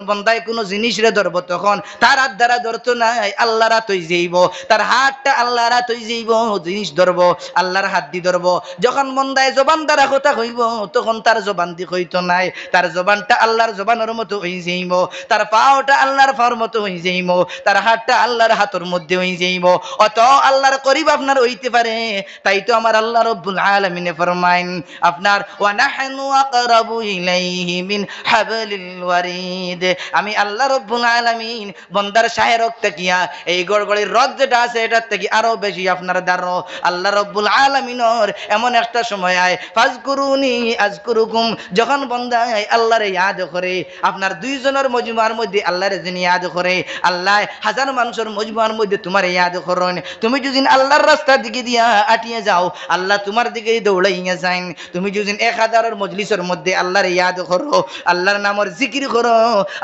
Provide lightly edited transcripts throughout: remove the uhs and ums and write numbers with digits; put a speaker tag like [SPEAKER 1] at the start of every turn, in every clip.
[SPEAKER 1] বন্দায় কোনো জিনিস রে ধরবো তখন তার হাত দ্বারা ধরতো নাই, আল্লাহর হাত হই যাইব, তার হাতটা আল্লাহর হাত হই যাইব, জিনিস ধরবো আল্লাহর হাত দি ধরবো। যখন বন্দায় জবান দ্বারা কথা কইব তখন তার জবান দি কইতো নাই, তার জবানটা আল্লাহর জবানের মতো হই যাইব, তার পাওটা আল্লাহর পাওয়ার মতো হই যাইব, তার হাতটা আল্লাহর হাতের মধ্যে হই যাইব। অত আল্লাহর করিব আপনার হইতে পারে। তাই তো আমার আল্লাহ রাব্বুল আলামিন ফরমাইন আপনার ওয়া নাহনু আকরাবু ইলাইহি মিন হাবলিল ওয়ারিদ, আমি আল্লাহ রাব্বুল আলামিন বন্দার শাহে রক্ত কিয়া এই গড়গড়ির রক যেটা আছে এটার থেকে আরো বেশি আপনার দ্বারো। আল্লাহ রাব্বুল আলামিনের এমন একটা সময় আয় ফাজকুরুনি আজকুরুকুম, যখন বন্দা আল্লাহরে ইয়াদ করে, আপনার দুইজনের মজমুয়ার মধ্যে আল্লাহরে যিনি ইয়াদ করে, আল্লাহ হাজার মানুষের মজমুয়ার মধ্যে তোমার ইয়াদ করেন। তুমি যদি আল্লাহর রাস্তার দিকে দিয়া আটিয়ে যাও আল্লাহ তোমার দিকে দৌড়াইয়া যান। তুমি যদি 1000 মজলিসের মধ্যে আল্লাহর ইয়াদ করো, আল্লাহর নামের জিকির করো,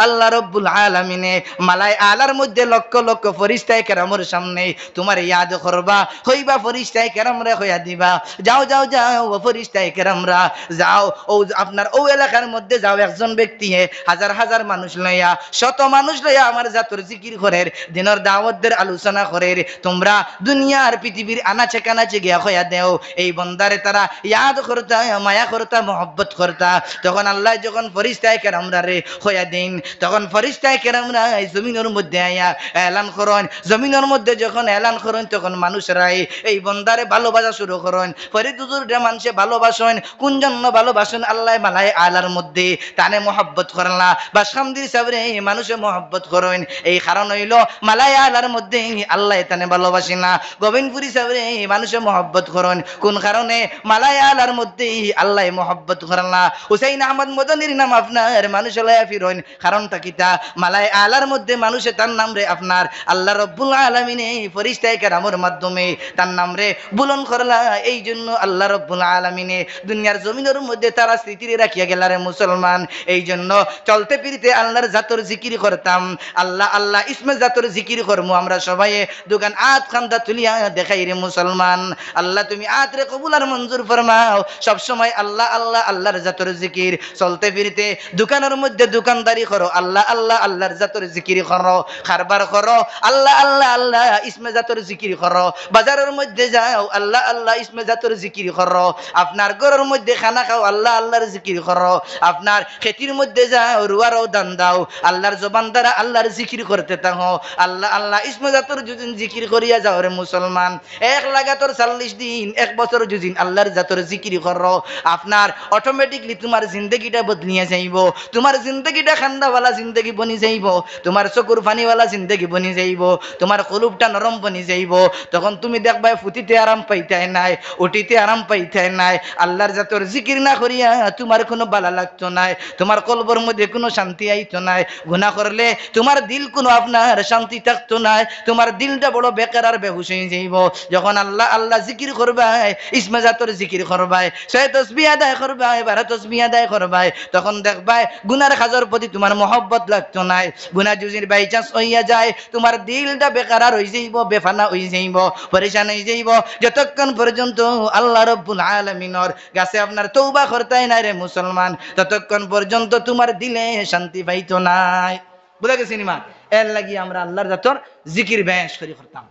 [SPEAKER 1] আল্লাহ রাব্বুল আলামিনে মালাই আলার মধ্যে লক্ষ লক্ষ ফেরেশতায়ে কেরামের সামনে তোমার ইয়াদ করবা, হইবা ফেরেশতায়ে কেরামরা কইয়া দিবা যাও যাও যাও ফেরেশতায়ে কেরামরা যাও, ও আপনার ও এলাকার মধ্যে যাও, একজন ব্যক্তি হাজার হাজার মানুষ লইয়া শত মানুষ লইয়া আমার জাতর জিকির করের, দিনের দাওয়াতদের আলোচনা করের, তোমরা দুনিয়ার পৃথিবীর আনাচে কানাচে গিয়া কইয়া দেও এই বন্দারে তারা ইয়াদ করতা, মায়া করতা, মহব্বত করতা। তখন আল্লাহ যখন ফেরেশতায়ে কেরামরা রে কইয়া দেন, তখন ফেরেশতায়ে কেরামরা এই জমিনের মধ্যে আয়া এলান করেন। জমিনের মধ্যে যখন এলান করেন তখন মানুষরা এই বন্দারে ভালোবাসা শুরু করেন। ফরিদ হুজুরটা মানুষে ভালোবাসেন, কোন জন্য ভালোবাসেন? আল্লাহ মালাই আলার মধ্যে তানে মহব্বত করেন না, বা সামদির সাবরে মানুষে মহব্বত করেন। এই কারণ হইল মালাই আলার মধ্যে আল্লাহ তানে ভালোবাসে না। গোবিন্দপুরি সাবরে মানুষে মহব্বত করেন, কোন কারণে? মালাই আলার মধ্যে আল্লাহ মহব্বত করেন না। হুসাইন আহমদ মদনীর নাম আপনার মানুষ লয়া ফিরেন, কারণটা কিতা? মালাই আলার মধ্যে মানুষে তার নাম রে আপনার আল্লাহ রাব্বুল আলামিনে ফেরেশতায়ে কেরামের মাধ্যমে তার নাম রে বুলন করলা। এই জন্য আল্লাহ রাব্বুল আলামিনে দুনিয়ার জমিনের মধ্যে তারা স্মৃতি রাখিয়া গেল রে মুসলমান। এই জন্য চলতে ফিরতে আল্লাহর জাতর জিকির করতাম, আল্লাহ আল্লাহ ইসমে জাতর জিকির করমু আমরা সবাই দোকান আত খান্দা তুলিয়া দেখাই রে মুসলমান। আল্লাহ তুমি আত রে কবুল আর মঞ্জুর ফরমাও। সব সময় আল্লাহ আল্লাহ আল্লাহর জাতর জিকির, চলতে ফিরতে দোকানের মধ্যে দোকানদারি করো আল্লাহ আল্লাহ আল্লাহর জাতর জিকির করো, কারবার করো আল্লাহ আল্লাহ আল্লাহ ইসমে জাতর জিকির করো, বাজারের মধ্যে যাও আল্লাহ আল্লাহ ইসমে জাতর জিকির করো, আপনার ঘরের মধ্যে খানা খাও আল্লাহ আল্লাহর জিকির করো, আপনার খেতির মধ্যে যাও রুয়ারও দান দাও আল্লাহর জবান দ্বারা আল্লাহর জিকির করতে থাকো। আল্লাহ আল্লাহ ইসমে জাতর যদি জিকির করিয়া যাও রে মুসলমান, এক লাগাতর 40 দিন 1 বছর যদি আল্লাহর জাতর জিকির করো, আপনার অটোমেটিকলি তোমার জিন্দগিটা বদলিয়ে যাইব, তোমার জিন্দগিটা খান্দাওয়ালা জিন্দগি বনি যাইব, তোমার চকুর পানিওয়ালা জিন্দগি বনি যাইব, তোমার কলুবটা নরম বনি যাইব। তখন তুমি দেখবা ফুটিতে আরাম পাইতাই নাই, উঠিতে আরাম পাইতাই নাই। আল্লাহর জাতর জিকির না করিয়া তোমার কোনো বালা লাগতো নাই, তোমার কলবর মধ্যে কোনো শান্তি আইতো নাই। গুনাহ করলে তোমার দিল কোনো আপনার শান্তি থাকতো নাই, তোমার দিলটা বড় বেকার আর বেহুশ হয়ে যাইব। যখন আল্লাহ আল্লাহ জিকির করবাই, ইসমে জাতর জিকির করবাই, সে তসবিহ আদায় করবাই, 12 তসবিহ আদায় করবাই, তখন দেখবাই গুনার কাজের প্রতি তোমার মহব্বত লাগতো নাই। গুনাহ যদি বাই চান্স হইয়া যায় তোমার দিলটা বেকার আর হয়ে যাইব, বেফানা হয়ে যাইব, পরেশান হয়ে যাইব। যতক্ষণ পর্যন্ত আল্লাহ রাব্বুল আলামিনের কাছে আপনার তওবা করতেই নাই রে মুসলমান, ততক্ষণ পর্যন্ত তোমার দিলে শান্তি পাইতো নাই। বুঝা গেছে নিমা? এর লাগি আমরা আল্লাহর জাতর জিকির বেশ করি করতাম।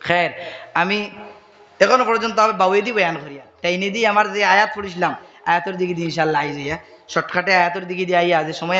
[SPEAKER 1] খের আমি এখনো পর্যন্ত আমি বাউয়েদি বয়ান করিয়া তাইনে দিয়ে আমার যে আয়াত পড়েছিলাম আয়াতের দিকে দিয়ে ইনশাআল্লাহ আই যাইয়া শর্টকাটে আয়াতের দিকে দিয়ে আইয়া যে সময়